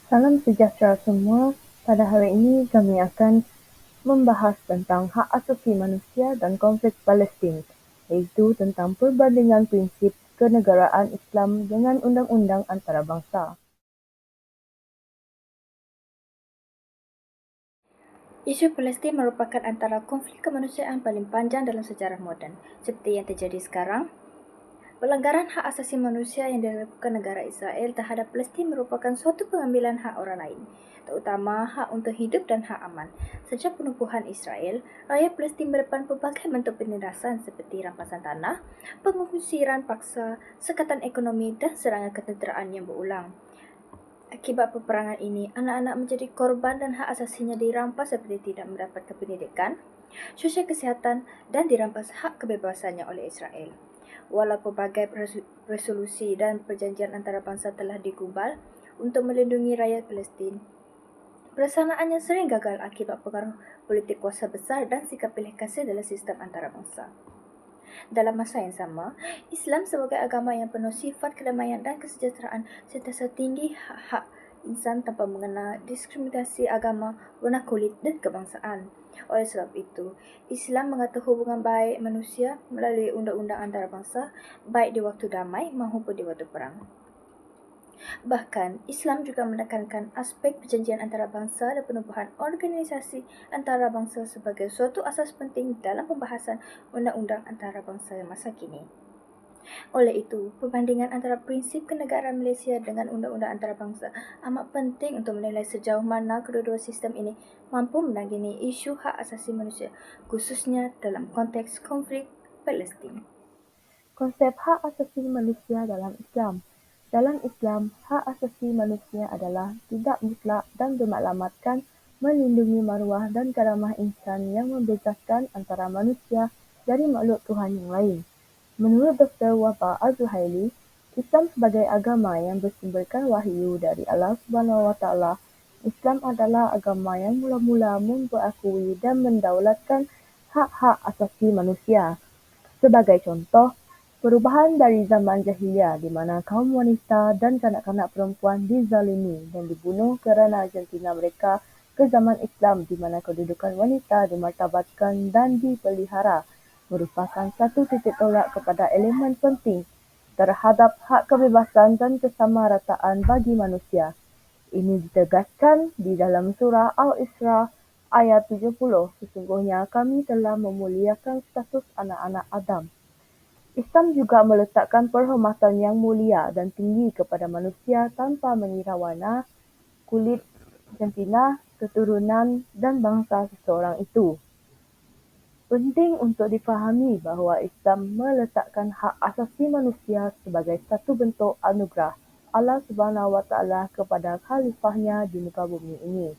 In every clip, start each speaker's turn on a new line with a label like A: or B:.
A: Salam sejahtera semua, pada hari ini kami akan membahas tentang hak asasi manusia dan konflik Palestin, iaitu tentang perbandingan prinsip kenegaraan Islam dengan undang-undang antarabangsa.
B: Isu Palestin merupakan antara konflik kemanusiaan paling panjang dalam sejarah moden. Seperti yang terjadi sekarang, pelanggaran hak asasi manusia yang dilakukan negara Israel terhadap Palestin merupakan suatu pengambilan hak orang lain, terutama hak untuk hidup dan hak aman. Sejak penubuhan Israel, rakyat Palestin berdepan pelbagai bentuk penindasan seperti rampasan tanah, pengusiran paksa, sekatan ekonomi dan serangan ketenteraan yang berulang. Akibat peperangan ini, anak-anak menjadi korban dan hak asasinya dirampas seperti tidak mendapatkan pendidikan, sosial kesihatan dan dirampas hak kebebasannya oleh Israel. Walau pelbagai resolusi dan perjanjian antarabangsa telah digubal untuk melindungi rakyat Palestin, pelaksanaannya sering gagal akibat pengaruh politik kuasa besar dan sikap pilih kasih dalam sistem antarabangsa. Dalam masa yang sama, Islam sebagai agama yang penuh sifat kedamaian dan kesejahteraan sentiasa tinggi hak-hak insan tanpa mengenal diskriminasi agama, warna kulit dan kebangsaan. Oleh sebab itu, Islam mengatur hubungan baik manusia melalui undang-undang antarabangsa baik di waktu damai maupun di waktu perang. Bahkan, Islam juga menekankan aspek perjanjian antarabangsa dan penubuhan organisasi antarabangsa sebagai suatu asas penting dalam pembahasan undang-undang antarabangsa masa kini. Oleh itu, perbandingan antara prinsip kenegaraan Malaysia dengan undang-undang antarabangsa amat penting untuk menilai sejauh mana kedua-dua sistem ini mampu menangani isu hak asasi manusia, khususnya dalam konteks konflik Palestin.
A: Konsep hak asasi manusia dalam Islam. Dalam Islam, hak asasi manusia adalah tidak mutlak dan bermaklumatkan melindungi maruah dan karamah insan yang membebaskan antara manusia dari makhluk Tuhan yang lain. Menurut Dr. Wahbah Az-Zuhaili, Islam sebagai agama yang bersumberkan wahyu dari Allah Subhanahu Wa Taala, Islam adalah agama yang mula-mula memperakui dan mendaulatkan hak-hak asasi manusia. Sebagai contoh, perubahan dari zaman jahiliyah di mana kaum wanita dan kanak-kanak perempuan dizalimi dan dibunuh kerana jantina mereka ke zaman Islam di mana kedudukan wanita dimartabatkan dan dipelihara merupakan satu titik tolak kepada elemen penting terhadap hak kebebasan dan kesamarataan bagi manusia. Ini ditegaskan di dalam surah Al-Isra ayat 70, sesungguhnya kami telah memuliakan status anak-anak Adam. Islam juga meletakkan penghormatan yang mulia dan tinggi kepada manusia tanpa mengira warna, kulit, jantina, keturunan, dan bangsa seseorang itu. Penting untuk difahami bahawa Islam meletakkan hak asasi manusia sebagai satu bentuk anugerah Allah Subhanahu Wa Taala kepada khalifahnya di muka bumi ini.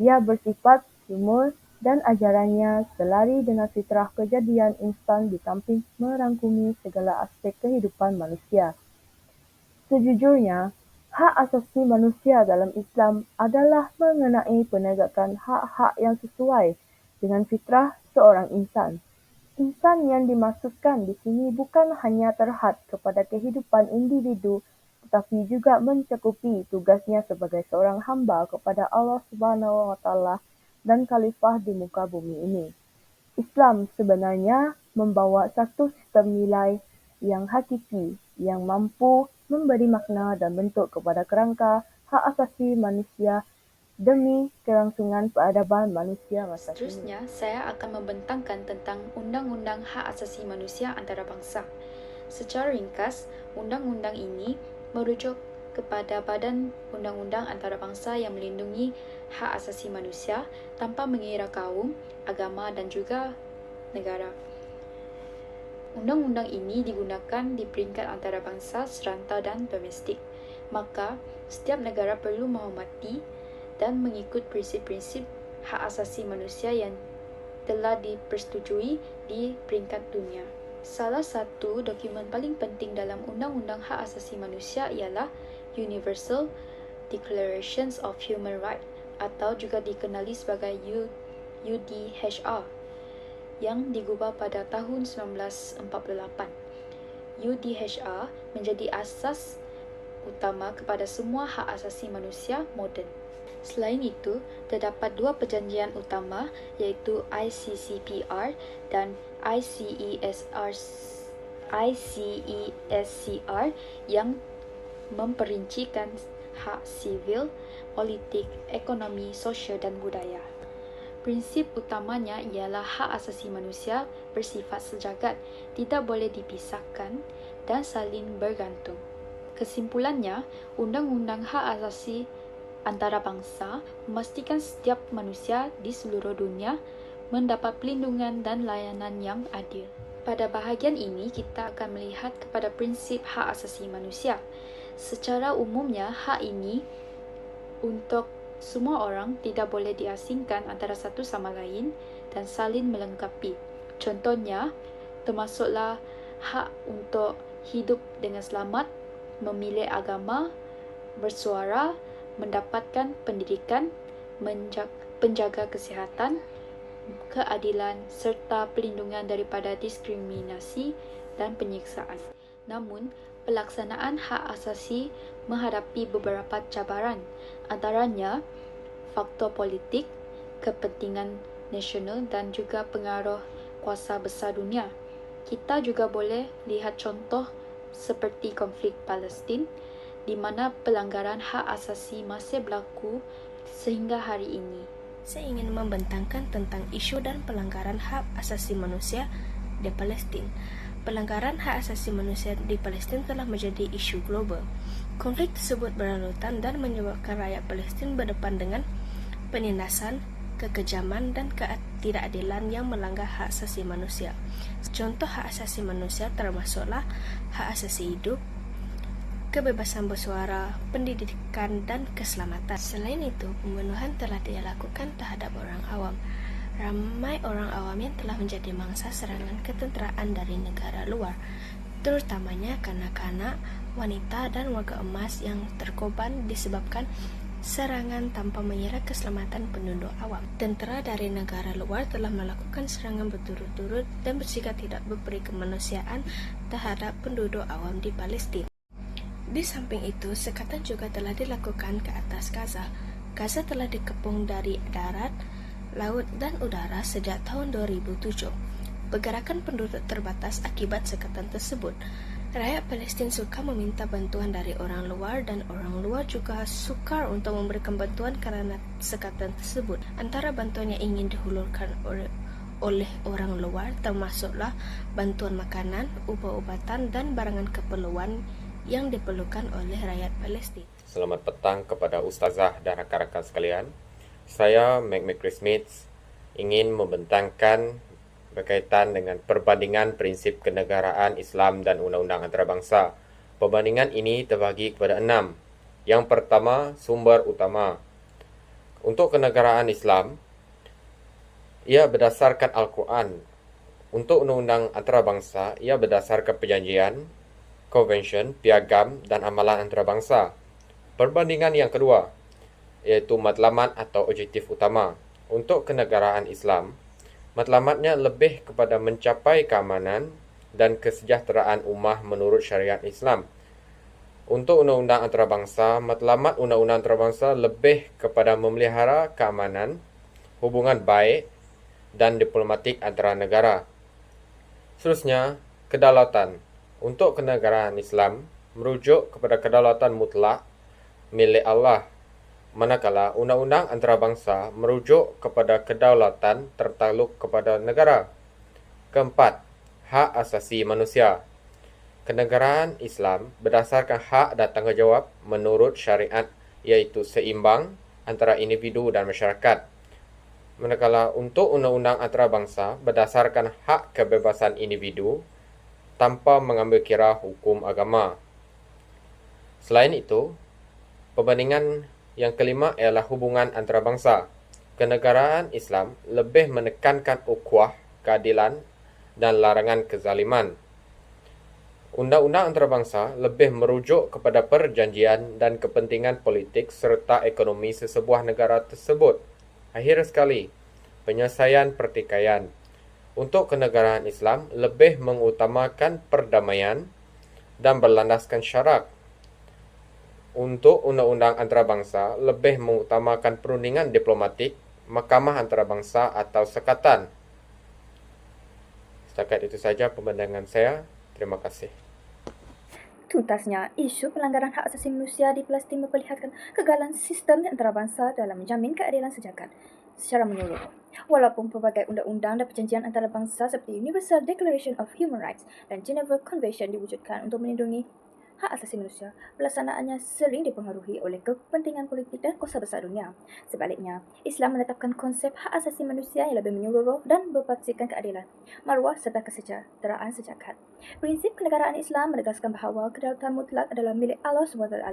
A: Ia bersifat sumur dan ajarannya selari dengan fitrah kejadian instan di samping merangkumi segala aspek kehidupan manusia. Sejujurnya, hak asasi manusia dalam Islam adalah mengenai penegakan hak-hak yang sesuai dengan fitrah seorang insan. Insan yang dimaksudkan di sini bukan hanya terhad kepada kehidupan individu tetapi juga mencakupi tugasnya sebagai seorang hamba kepada Allah Subhanahu Wa Taala dan khalifah di muka bumi ini. Islam sebenarnya membawa satu sistem nilai yang hakiki yang mampu memberi makna dan bentuk kepada kerangka hak asasi manusia demi kelangsungan peradaban manusia masa kini.
B: Seterusnya, saya akan membentangkan tentang Undang-Undang Hak Asasi Manusia Antarabangsa. Secara ringkas, undang-undang ini merujuk kepada Badan Undang-Undang Antarabangsa yang melindungi hak asasi manusia tanpa mengira kaum, agama dan juga negara. Undang-undang ini digunakan di peringkat antarabangsa, serantau dan domestik. Maka, setiap negara perlu menghormati dan mengikut prinsip-prinsip hak asasi manusia yang telah dipersetujui di peringkat dunia. Salah satu dokumen paling penting dalam Undang-Undang Hak Asasi Manusia ialah Universal Declaration of Human Rights atau juga dikenali sebagai UDHR yang digubah pada tahun 1948. UDHR menjadi asas utama kepada semua hak asasi manusia moden. Selain itu, terdapat dua perjanjian utama iaitu ICCPR dan ICESCR yang memperincikan hak sivil, politik, ekonomi, sosial dan budaya. Prinsip utamanya ialah hak asasi manusia bersifat sejagat, tidak boleh dipisahkan dan saling bergantung. Kesimpulannya, Undang-Undang Hak Asasi Antarabangsa memastikan setiap manusia di seluruh dunia mendapat perlindungan dan layanan yang adil. Pada bahagian ini, kita akan melihat kepada prinsip hak asasi manusia. Secara umumnya, hak ini untuk semua orang tidak boleh diasingkan antara satu sama lain dan saling melengkapi. Contohnya, termasuklah hak untuk hidup dengan selamat, memilih agama, bersuara, mendapatkan pendidikan, penjaga kesihatan, keadilan serta perlindungan daripada diskriminasi dan penyiksaan. Namun, pelaksanaan hak asasi menghadapi beberapa cabaran, antaranya faktor politik, kepentingan nasional dan juga pengaruh kuasa besar dunia. Kita juga boleh lihat contoh seperti konflik Palestin, di mana pelanggaran hak asasi masih berlaku sehingga hari ini.
C: Saya ingin membentangkan tentang isu dan pelanggaran hak asasi manusia di Palestin. Pelanggaran hak asasi manusia di Palestin telah menjadi isu global. Konflik tersebut berlarutan dan menyebabkan rakyat Palestin berdepan dengan penindasan, kekejaman dan ketidakadilan yang melanggar hak asasi manusia. Contoh hak asasi manusia termasuklah hak asasi hidup, kebebasan bersuara, pendidikan dan keselamatan. Selain itu, pembunuhan telah dilakukan terhadap orang awam. Ramai orang awam yang telah menjadi mangsa serangan ketenteraan dari negara luar, terutamanya kanak-kanak, wanita dan warga emas yang terkorban disebabkan serangan tanpa mengira keselamatan penduduk awam. Tentera dari negara luar telah melakukan serangan berturut-turut dan bersikap tidak berperi kemanusiaan terhadap penduduk awam di Palestin. Di samping itu, sekatan juga telah dilakukan ke atas Gaza. Gaza telah dikepung dari darat, laut dan udara sejak tahun 2007. Pergerakan penduduk terbatas akibat sekatan tersebut. Rakyat Palestin suka meminta bantuan dari orang luar dan orang luar juga sukar untuk memberikan bantuan kerana sekatan tersebut. Antara bantuan yang ingin dihulurkan oleh orang luar termasuklah bantuan makanan, ubat-ubatan dan barangan keperluan yang diperlukan oleh rakyat Palestin.
D: Selamat petang kepada Ustazah dan rakan-rakan sekalian. Saya, Chris Smith, ingin membentangkan berkaitan dengan perbandingan prinsip kenegaraan Islam dan undang-undang antarabangsa. Perbandingan ini terbagi kepada 6. Yang pertama, sumber utama. Untuk kenegaraan Islam, ia berdasarkan Al-Quran. Untuk undang-undang antarabangsa, ia berdasarkan perjanjian, konvensyen, piagam dan amalan antarabangsa. Perbandingan yang kedua, iaitu matlamat atau objektif utama. Untuk kenegaraan Islam, matlamatnya lebih kepada mencapai keamanan dan kesejahteraan ummah menurut syariat Islam. Untuk undang-undang antarabangsa, matlamat undang-undang antarabangsa lebih kepada memelihara keamanan, hubungan baik dan diplomatik antara negara. Seterusnya, kedaulatan. Untuk kenegaraan Islam, merujuk kepada kedaulatan mutlak milik Allah, manakala undang-undang antarabangsa merujuk kepada kedaulatan tertakluk kepada negara. Keempat, hak asasi manusia. Kenegaraan Islam berdasarkan hak dan tanggungjawab menurut syariat, iaitu seimbang antara individu dan masyarakat. Manakala untuk undang-undang antarabangsa berdasarkan hak kebebasan individu tanpa mengambil kira hukum agama. Selain itu, perbandingan yang kelima ialah hubungan antarabangsa. Kenegaraan Islam lebih menekankan ukhuwah, keadilan dan larangan kezaliman. Undang-undang antarabangsa lebih merujuk kepada perjanjian dan kepentingan politik serta ekonomi sesebuah negara tersebut. Akhir sekali, penyelesaian pertikaian. Untuk kenegaraan Islam lebih mengutamakan perdamaian dan berlandaskan syarak. Untuk undang-undang antarabangsa lebih mengutamakan perundingan diplomatik, mahkamah antarabangsa atau sekatan. Setakat itu saja pemandangan saya. Terima kasih.
B: Tuntasnya, isu pelanggaran hak asasi manusia di Palestin memperlihatkan kegagalan sistem antarabangsa dalam menjamin keadilan sejagat secara menyeluruh. Walaupun pelbagai undang-undang dan perjanjian antarabangsa seperti Universal Declaration of Human Rights dan Geneva Convention diwujudkan untuk melindungi hak asasi manusia, pelaksanaannya sering dipengaruhi oleh kepentingan politik dan kuasa besar dunia. Sebaliknya, Islam menetapkan konsep hak asasi manusia yang lebih menyeluruh dan berpaksikan keadilan, maruah serta kesejahteraan sejagat. Prinsip kenegaraan Islam menegaskan bahawa kedaulatan mutlak adalah milik Allah SWT,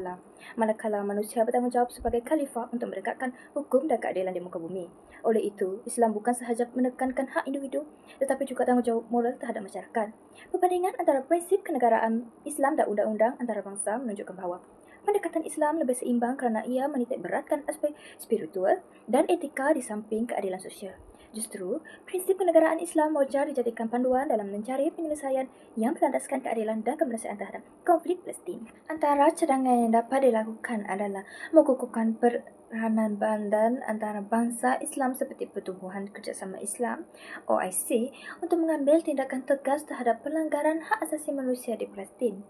B: manakala manusia bertanggungjawab sebagai khalifah untuk menegakkan hukum dan keadilan di muka bumi. Oleh itu, Islam bukan sahaja menekankan hak individu, tetapi juga tanggungjawab moral terhadap masyarakat. Perbandingan antara prinsip kenegaraan Islam dan undang-undang antarabangsa menunjukkan bahawa pendekatan Islam lebih seimbang kerana ia menitik beratkan aspek spiritual dan etika di samping keadilan sosial. Justru, prinsip kenegaraan Islam wajar dijadikan panduan dalam mencari penyelesaian yang berlandaskan keadilan dan kemanusiaan terhadap konflik Palestin. Antara cadangan yang dapat dilakukan adalah mengukuhkan peranan badan antara bangsa Islam seperti Pertubuhan Kerjasama Islam (OIC) untuk mengambil tindakan tegas terhadap pelanggaran hak asasi manusia di Palestin.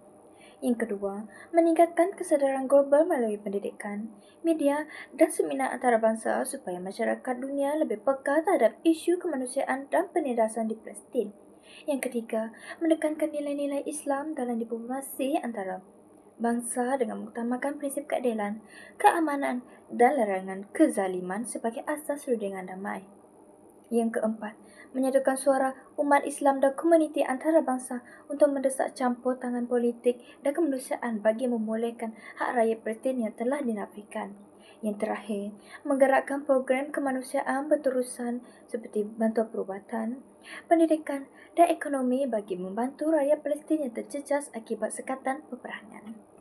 B: Yang kedua, meningkatkan kesedaran global melalui pendidikan, media dan seminar antarabangsa supaya masyarakat dunia lebih peka terhadap isu kemanusiaan dan penindasan di Palestin. Yang ketiga, menekankan nilai-nilai Islam dalam diplomasi antara bangsa dengan mengutamakan prinsip keadilan, keamanan dan larangan kezaliman sebagai asas rundingan damai. Yang keempat, menyatukan suara umat Islam dan komuniti antarabangsa untuk mendesak campur tangan politik dan kemanusiaan bagi memulihkan hak rakyat Palestin yang telah dinafikan. Yang terakhir, menggerakkan program kemanusiaan berterusan seperti bantuan perubatan, pendidikan dan ekonomi bagi membantu rakyat Palestin yang terjejas akibat sekatan peperangan.